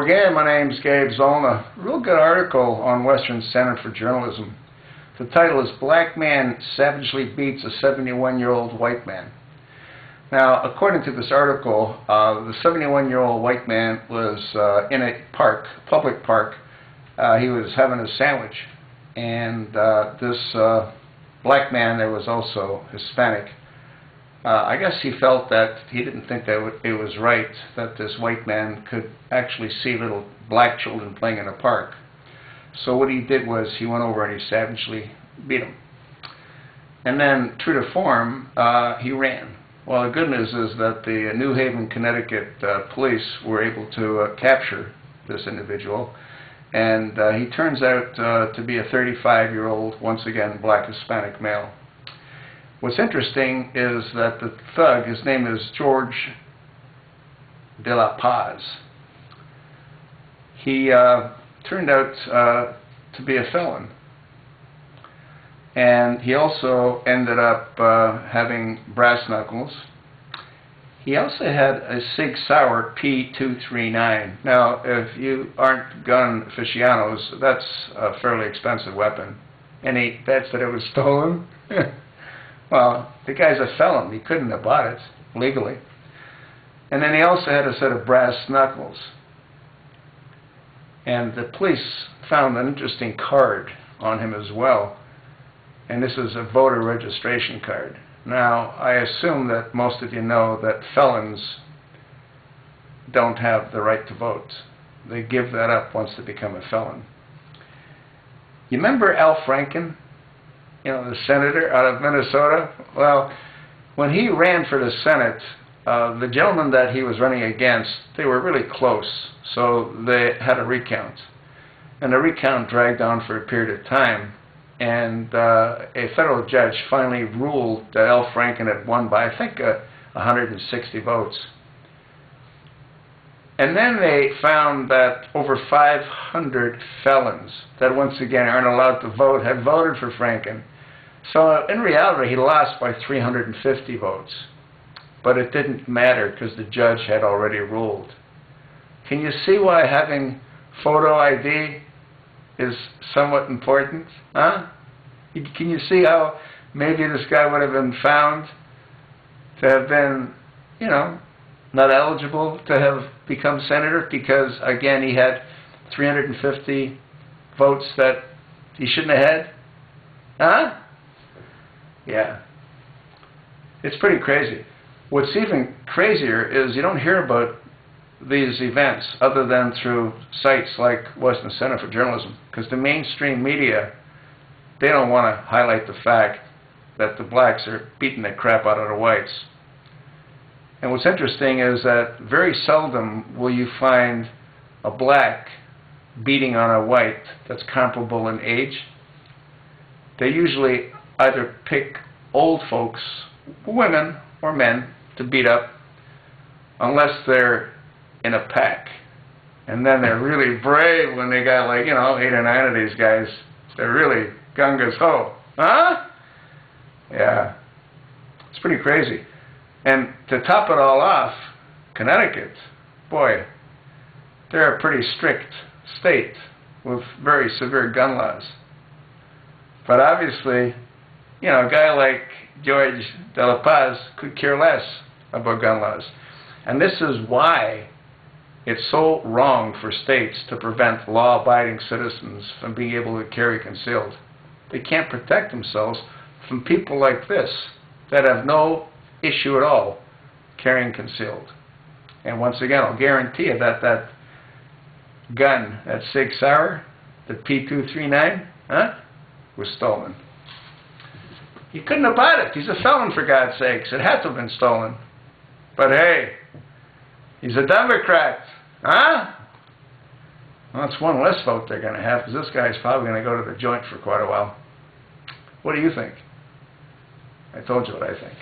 Again, my name's Gabe Zollner. Real good article on Western Center for Journalism. The title is Black Man Savagely Beats a 71-Year-Old White Man. Now, according to this article, the 71-year-old white man was in a park, public park. He was having a sandwich, and this black man, there was also Hispanic. I guess he felt that he didn't think that it was right that this white man could actually see little black children playing in a park. So what he did was he went over and he savagely beat him. And then, true to form, he ran. Well, the good news is that the New Haven, Connecticut police were able to capture this individual. And he turns out to be a 35-year-old, once again, black Hispanic male. What's interesting is that the thug, his name is George de la Paz. He turned out to be a felon. And he also ended up having brass knuckles. He also had a Sig Sauer P239. Now, if you aren't gun aficionados, that's a fairly expensive weapon. Any bets that it was stolen? Well, the guy's a felon. He couldn't have bought it legally. And then he also had a set of brass knuckles. And the police found an interesting card on him as well. And this is a voter registration card. Now, I assume that most of you know that felons don't have the right to vote. They give that up once they become a felon. You remember Al Franken? You know, the senator out of Minnesota? Well, when he ran for the Senate, the gentleman that he was running against, they were really close, so they had a recount. And the recount dragged on for a period of time, and a federal judge finally ruled that Al Franken had won by, I think, 160 votes. And then they found that over 500 felons that, once again, aren't allowed to vote had voted for Franken. So in reality, he lost by 350 votes. But it didn't matter because the judge had already ruled. Can you see why having photo ID is somewhat important? Huh? Can you see how maybe this guy would have been found to have been, you know, not eligible to have become senator because, again, he had 350 votes that he shouldn't have had? Huh? Yeah. It's pretty crazy. What's even crazier is you don't hear about these events other than through sites like Western Center for Journalism, because the mainstream media, they don't want to highlight the fact that the blacks are beating the crap out of the whites. And what's interesting is that very seldom will you find a black beating on a white that's comparable in age. They usually either pick old folks, women or men, to beat up, unless they're in a pack. And then they're really brave when they got, like, you know, 8 or 9 of these guys. They're really gungas ho. Huh? Yeah. It's pretty crazy. And to top it all off, Connecticut, boy, they're a pretty strict state with very severe gun laws. But obviously, you know, a guy like George de la Paz could care less about gun laws. And this is why it's so wrong for states to prevent law-abiding citizens from being able to carry concealed. They can't protect themselves from people like this that have no issue at all carrying concealed. And once again, I'll guarantee you that that gun, that Sig Sauer, the P239, was stolen. He couldn't have bought it. He's a felon, for God's sakes. It had to have been stolen. But hey, he's a Democrat. Huh? Well, that's one less vote they're going to have, because this guy's probably going to go to the joint for quite a while. What do you think? I told you what I think.